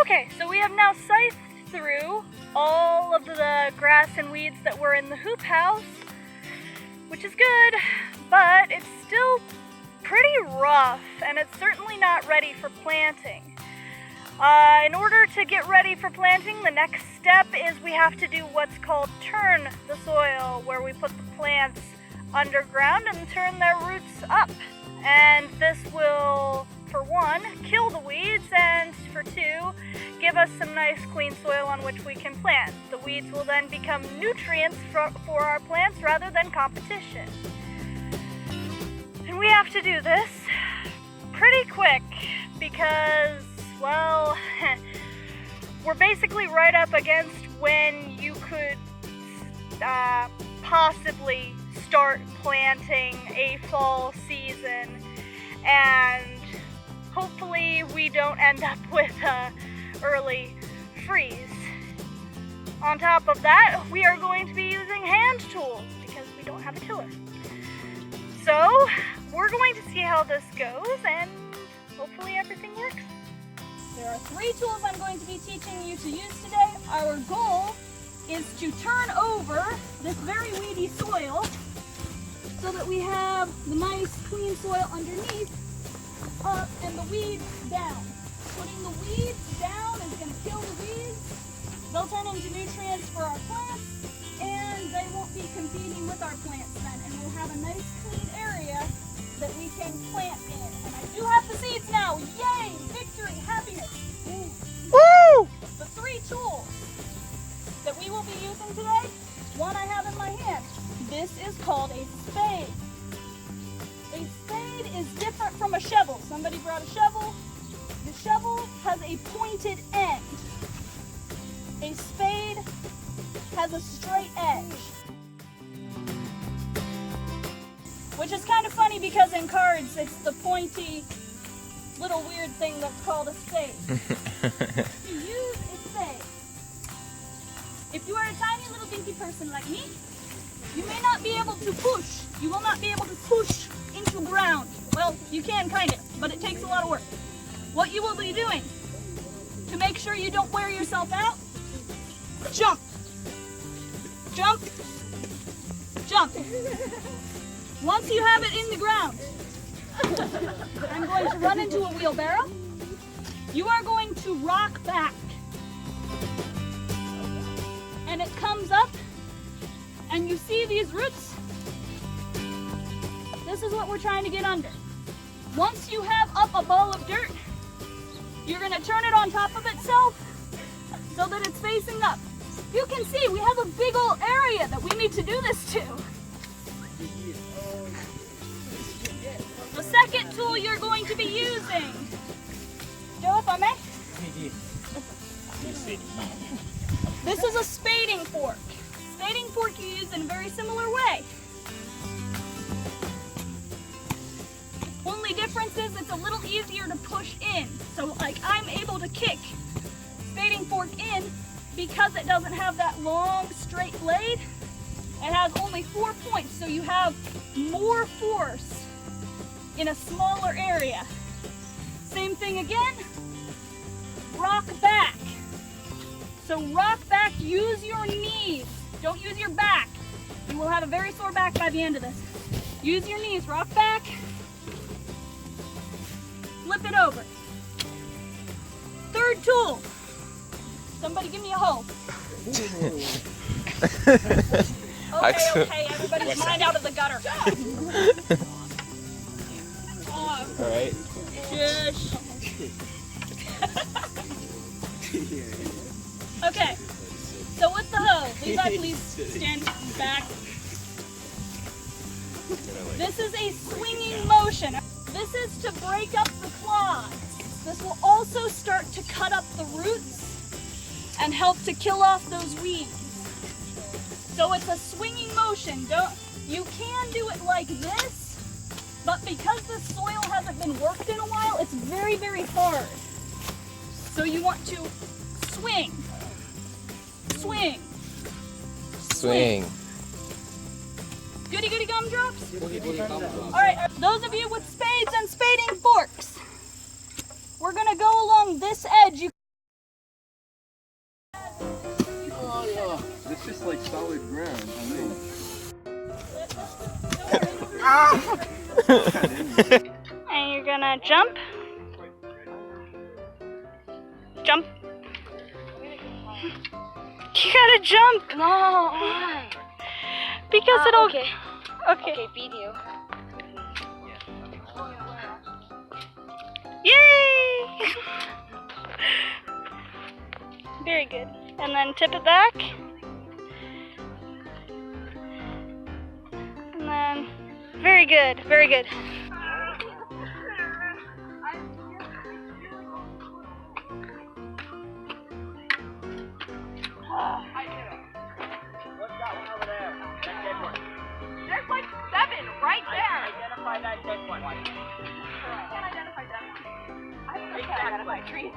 Okay, so we have now scythed through all of the grass and weeds that were in the hoop house, which is good, but it's still pretty rough and it's certainly not ready for planting. In order to get ready for planting, the next step is we have to do what's called turn the soil, where we put the plants underground and turn their roots up. And this will, for one, kill the weeds, and for two, give us some nice clean soil on which we can plant. The weeds will then become nutrients for our plants rather than competition. And we have to do this pretty quick because, well, we're basically right up against when you could possibly start planting a fall season, and hopefully we don't end up with an early freeze. On top of that, we are going to be using hand tools because we don't have a tiller. So we're going to see how this goes, and hopefully everything works. There are 3 tools I'm going to be teaching you to use today. Our goal is to turn over this very weedy soil so that we have the nice clean soil underneath, up, and the weeds down. Putting the weeds down is going to kill the weeds. They'll turn into nutrients for our plants, and they won't be competing with our plants then, and we'll have a nice clean area that we can plant in. And I do have the seeds now. Yay! Victory! Happiness! Woo! The 3 tools that we will be using today, one I have in my hand. This is called a spade. A spade is different from a shovel. Somebody brought a shovel. The shovel has a pointed end. A spade has a straight edge. Which is kind of funny because in cards it's the pointy little weird thing that's called a spade. To use a spade, if you are a tiny little dinky person like me, you may not be able to push. You will not be able to push into ground. Well, you can kind of, but it takes a lot of work. What you will be doing to make sure you don't wear yourself out, jump, jump, jump. Once you have it in the ground, I'm going to run into a wheelbarrow. You are going to rock back. And it comes up, and you see these roots? This is what we're trying to get under. Once you have up a ball of dirt, you're going to turn it on top of itself so that it's facing up. You can see we have a big old area that we need to do this to. The second tool you're going to be using, Joe, if I may? This is a spading fork. Spading fork you use in a very similar way. Only difference is it's a little easier to push in. So like I'm able to kick spading fork in because it doesn't have that long straight blade. It has only 4 points, so you have more force in a smaller area. Same thing again, rock back. So rock back, use your knees, don't use your back. You will have a very sore back by the end of this. Use your knees, rock back, flip it over. Third tool, somebody give me a hoe. Okay, everybody's mind out of the gutter. All right. Shush. Okay, so with the hoe, Levi, please stand back. This is a swinging motion. This is to break up the clods. This will also start to cut up the roots and help to kill off those weeds. So it's a swinging motion. You can do it like this, but because the soil hasn't been worked in a while, it's very, very hard. So you want to swing, swing, Swing. Goody goody gumdrops? All right, those of you with spades and spading forks, we're gonna go along this edge. ground. And you're gonna jump. Jump. You gotta jump. No, why? Because it'll. Okay. Okay. Video. Yay! Very good. And then tip it back. And then, very good, very good. There's like 7 right there. Identify that dead one. I can't identify that one. I can't identify trees.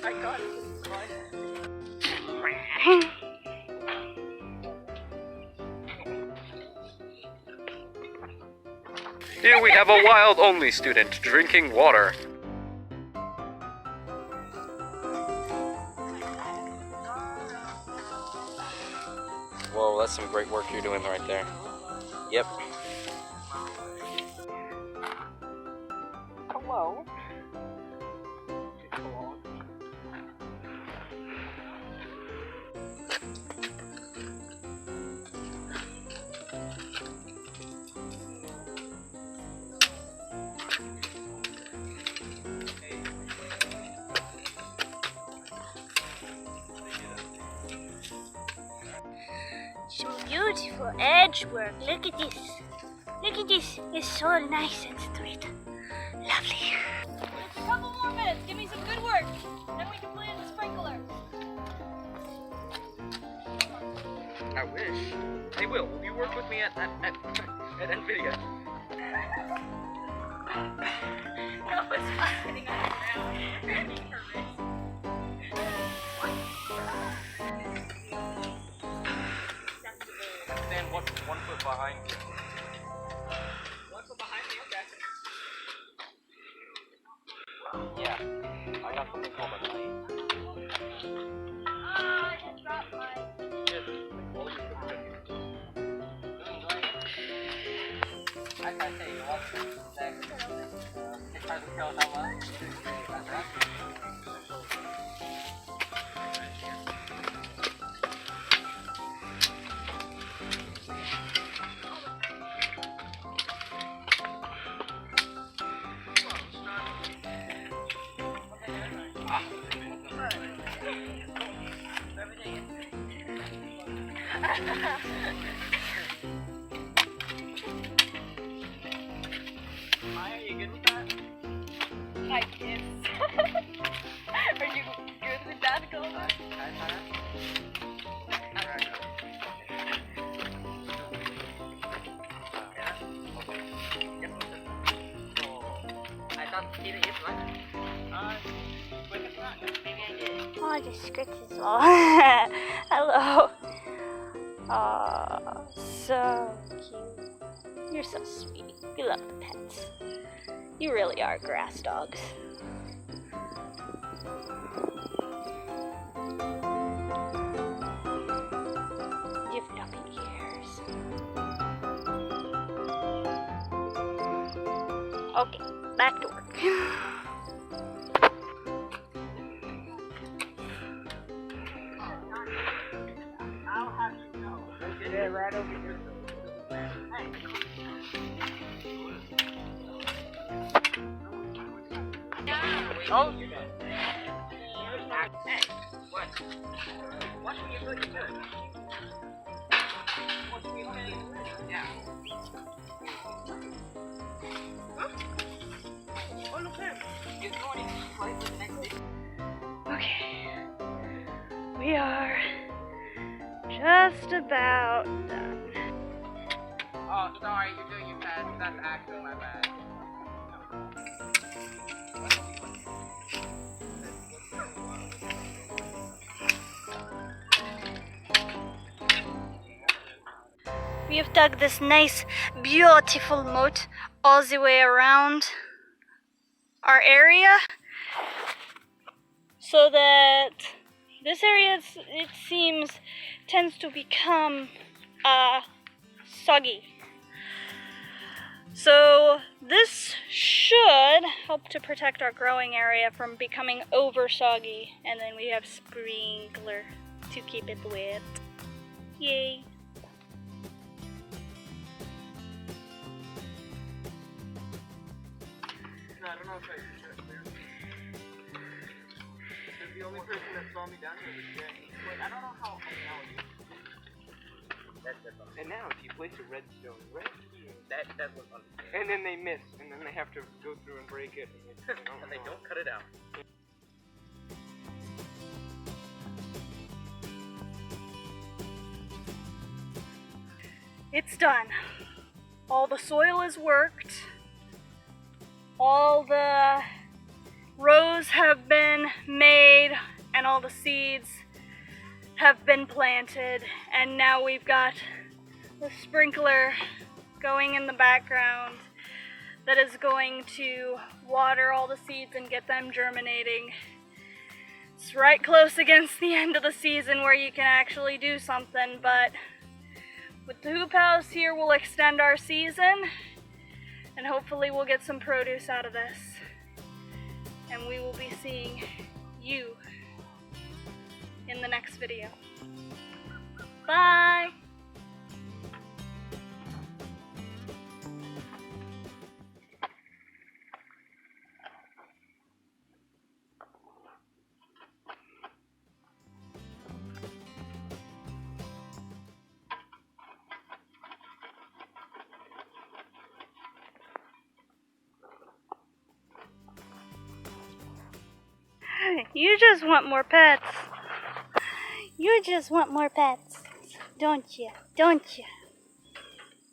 I got it. Here we have a wild-only student drinking water. Whoa, that's some great work you're doing right there. Yep. Hello. So beautiful edge work. Look at this. Look at this. It's so nice and straight. Lovely. Just a couple more minutes. Give me some good work. Then we can play in the sprinkler. I wish. Hey Will you work with me at NVIDIA? No, it's fine. Sitting on the ground. Stand 1 foot behind you. 1 foot behind me, okay. Yeah. I got something called a knife. I just dropped mine. I can't say you want to try to kill someone. Maya, you good with that? I guess. Are you good with that, Gola? I thought he is right. Maybe I did. Oh, the script is all. Hello. Aw, so cute. You're so sweet. We love the pets. You really are grass dogs. You've fluffy ears. Okay, back to work. Yeah, right over here. Oh! Hey, what? What are you doing? What are you doing? Yeah. Huh? Oh, look at him. He's going to play for the next day. Okay, we are just about done. Oh, sorry, you're doing your best. That's actually my bad. We have dug this nice, beautiful moat all the way around our area. so that this area, it seems, tends to become soggy. So this should help to protect our growing area from becoming over soggy, and then we have sprinkler to keep it wet. Yay! No, I don't know if I should have clear. Because the only person that saw me down here was Jay. Wait, I don't know how now it is. And now if you place a redstone right here, that was unfair. And then they miss, and then they have to go through and break it. And they don't cut it out. It's done. All the soil is worked. All the rows have been made, and all the seeds have been planted, and now we've got the sprinkler going in the background that is going to water all the seeds and get them germinating. It's right close against the end of the season where you can actually do something, but with the hoop house here, we'll extend our season, and hopefully we'll get some produce out of this. And we will be seeing you in the next video. Bye! You just want more pets. You just want more pets, don't you? Don't you?